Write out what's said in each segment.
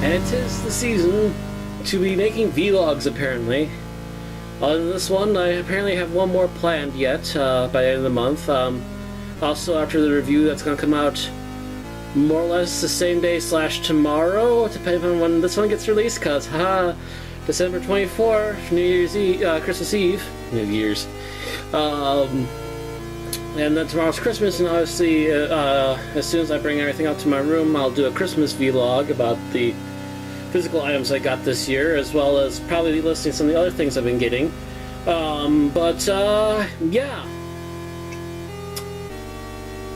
And it is the season to be making vlogs, apparently. Other than this one, I apparently have one more planned yet by the end of the month. Also, after the review that's going to come out more or less the same day / tomorrow, depending on when this one gets released, because, December 24th, New Year's Eve, Christmas Eve, New Year's. And then tomorrow's Christmas, and obviously, as soon as I bring everything up to my room, I'll do a Christmas vlog about the physical items I got this year, as well as probably listing some of the other things I've been getting. Yeah.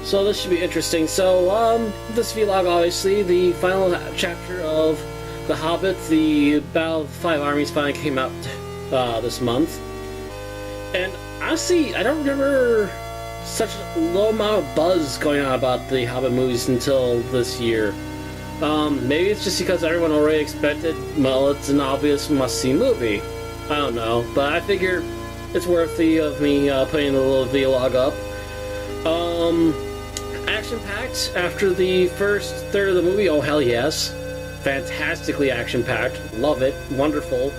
So this should be interesting. So, this vlog, obviously, the final chapter of The Hobbit, the Battle of the Five Armies, finally came out this month. And honestly, I don't remember such a low amount of buzz going on about the Hobbit movies until this year. Maybe it's just because everyone already expected, well, it's an obvious must-see movie. I don't know, but I figure it's worthy of me putting a little vlog up. Action-packed after the first third of the movie, oh hell yes. Fantastically action-packed, love it, wonderful,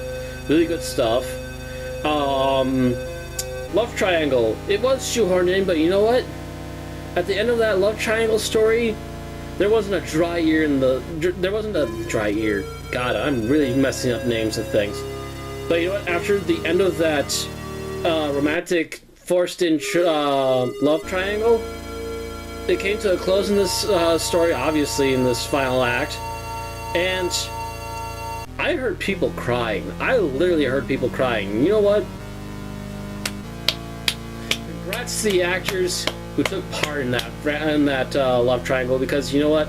really good stuff. Love triangle, it was shoehorned in, but you know what? At the end of that love triangle story, there wasn't a dry ear in the... There wasn't a dry ear. God, I'm really messing up names of things. But you know what? After the end of that romantic, forced-in love triangle, it came to a close in this story, obviously, in this final act. And I heard people crying. I literally heard people crying. You know what? Congrats to the actors who took part in that love triangle, because you know what?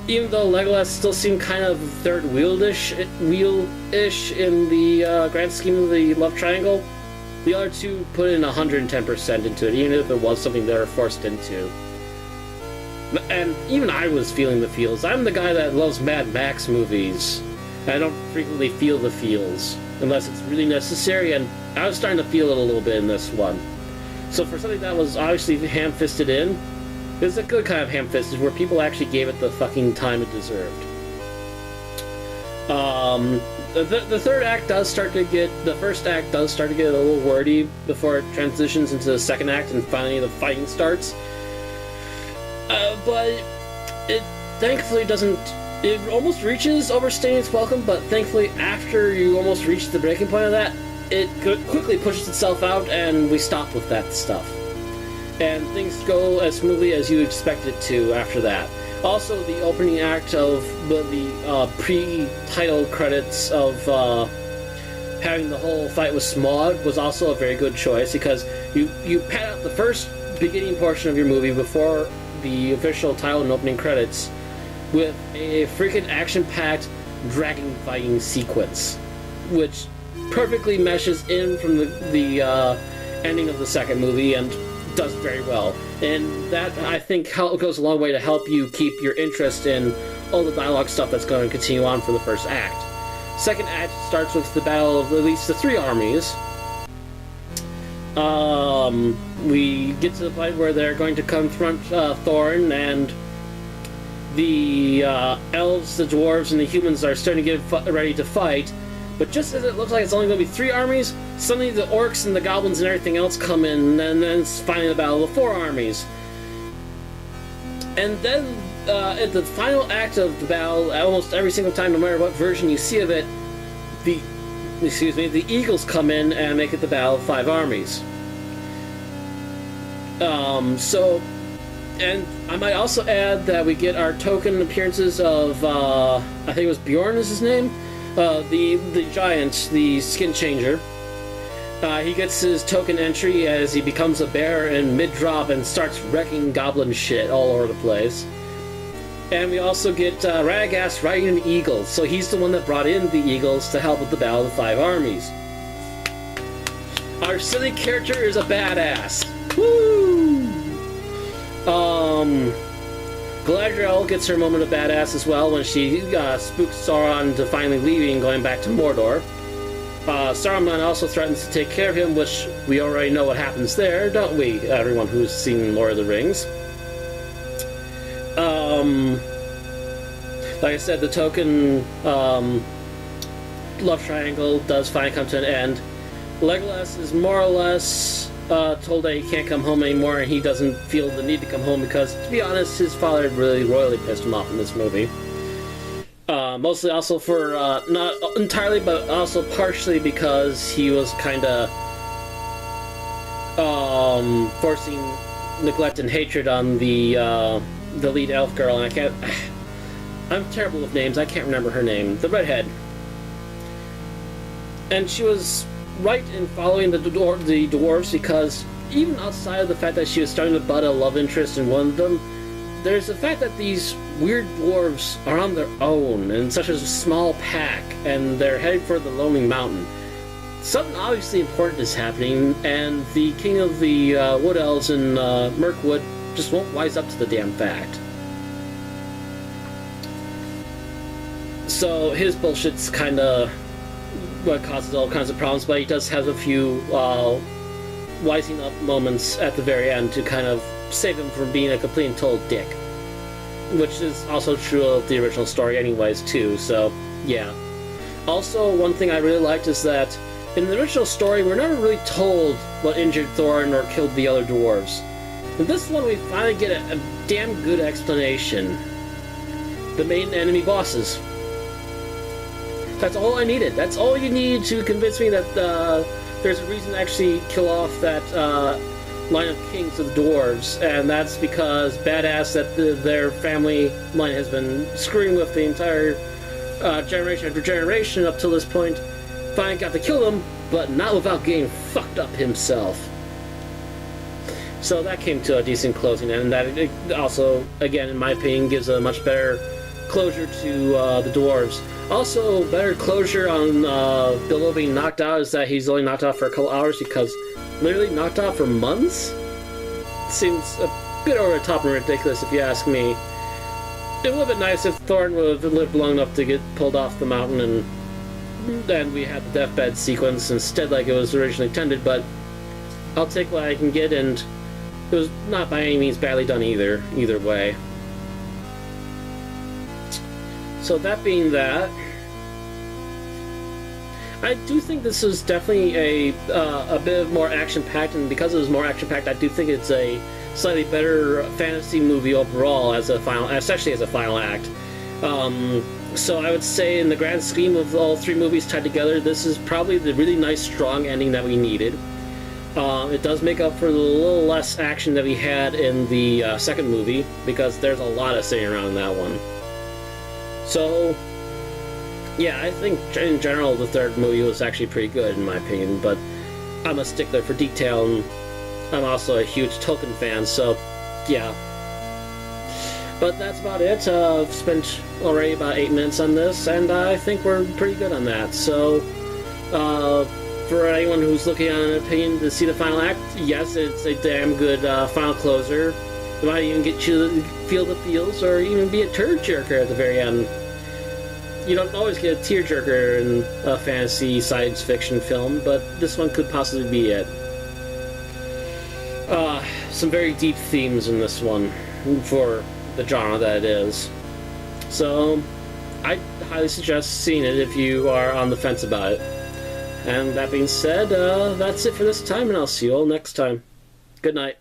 Even though Legolas still seemed kind of third wheel-ish in the grand scheme of the love triangle, the other two put in 110% into it, even if it was something they were forced into. And even I was feeling the feels. I'm the guy that loves Mad Max movies. I don't frequently feel the feels unless it's really necessary, and I was starting to feel it a little bit in this one. So for something that was obviously ham-fisted in, it was a good kind of ham-fisted where people actually gave it the fucking time it deserved. The third act does start to get... The first act does start to get a little wordy before it transitions into the second act and finally the fighting starts. But it thankfully doesn't... It almost reaches overstaying its welcome, but thankfully after you almost reach the breaking point of that, it quickly pushes itself out, and we stop with that stuff. And things go as smoothly as you expect it to after that. Also, the opening act of the pre-title credits of having the whole fight with Smaug was also a very good choice, because you pad out the first beginning portion of your movie before the official title and opening credits with a freaking action-packed dragon fighting sequence, which perfectly meshes in from the ending of the second movie and does very well. And that, I think, goes a long way to help you keep your interest in all the dialogue stuff that's going to continue on for the first act. Second act starts with the battle of at least the three armies. We get to the point where they're going to confront Thorin, and the elves, the dwarves, and the humans are starting to get ready to fight. But just as it looks like it's only going to be three armies, suddenly the orcs and the goblins and everything else come in, and then it's finally the battle of the four armies. And then, at the final act of the battle, almost every single time, no matter what version you see of it, the eagles come in and make it the battle of five armies. And I might also add that we get our token appearances of, I think it was Bjorn is his name? The giant, the skin changer. He gets his token entry as he becomes a bear in mid-drop and starts wrecking goblin shit all over the place. And we also get Radagast riding an eagle, so he's the one that brought in the eagles to help with the Battle of the Five Armies. Our silly character is a badass. Woo! Galadriel gets her moment of badass as well when she spooks Sauron into finally leaving and going back to Mordor. Saruman also threatens to take care of him, which we already know what happens there, don't we, everyone who's seen Lord of the Rings? Like I said, the token love triangle does finally come to an end. Legolas is more or less told that he can't come home anymore, and he doesn't feel the need to come home because, to be honest, his father really royally pissed him off in this movie. Mostly also for, not entirely, but also partially because he was kind of forcing neglect and hatred on the lead elf girl, and I'm terrible with names, I can't remember her name. The redhead. And she was right in following the dwarves, because even outside of the fact that she was starting to butt a love interest in one of them, there's the fact that these weird dwarves are on their own in such a small pack, and they're heading for the Lonely Mountain. Something obviously important is happening, and the king of the Wood Elves in Mirkwood just won't wise up to the damn fact. So his bullshit's kind of what causes all kinds of problems, but he does have a few wising up moments at the very end to kind of save him from being a complete and total dick. Which is also true of the original story anyways, too, so yeah. Also, one thing I really liked is that in the original story, we're never really told what injured Thorin or killed the other dwarves. In this one, we finally get a damn good explanation. The main enemy bosses. That's all I needed. That's all you need to convince me that there's a reason to actually kill off that line of kings of the dwarves, and that's because badass that their family line has been screwing with the entire generation after generation up till this point. Finally got to kill them, but not without getting fucked up himself. So that came to a decent closing, and that also, again, in my opinion, gives a much better closure to the dwarves. Also, better closure on Bilbo being knocked out is that he's only knocked out for a couple hours, because literally knocked out for months? Seems a bit over the top and ridiculous if you ask me. It would have been nice if Thorin would have lived long enough to get pulled off the mountain and then we had the deathbed sequence instead like it was originally intended, but I'll take what I can get, and it was not by any means badly done either way. So that being that, I do think this is definitely a bit more action-packed, and because it was more action-packed, I do think it's a slightly better fantasy movie overall as a final, especially as a final act. So I would say, in the grand scheme of all three movies tied together, this is probably the really nice, strong ending that we needed. It does make up for the little less action that we had in the second movie, because there's a lot of sitting around in that one. So, yeah, I think in general the third movie was actually pretty good in my opinion, but I'm a stickler for detail, and I'm also a huge Tolkien fan, so yeah. But that's about it. I've spent already about 8 minutes on this, and I think we're pretty good on that. So, for anyone who's looking on an opinion to see the final act, yes, it's a damn good final closer. It might even get you to feel the feels, or even be a tearjerker at the very end. You don't always get a tearjerker in a fantasy science fiction film, but this one could possibly be it. Some very deep themes in this one, for the genre that it is. So, I highly suggest seeing it if you are on the fence about it. And that being said, that's it for this time, and I'll see you all next time. Good night.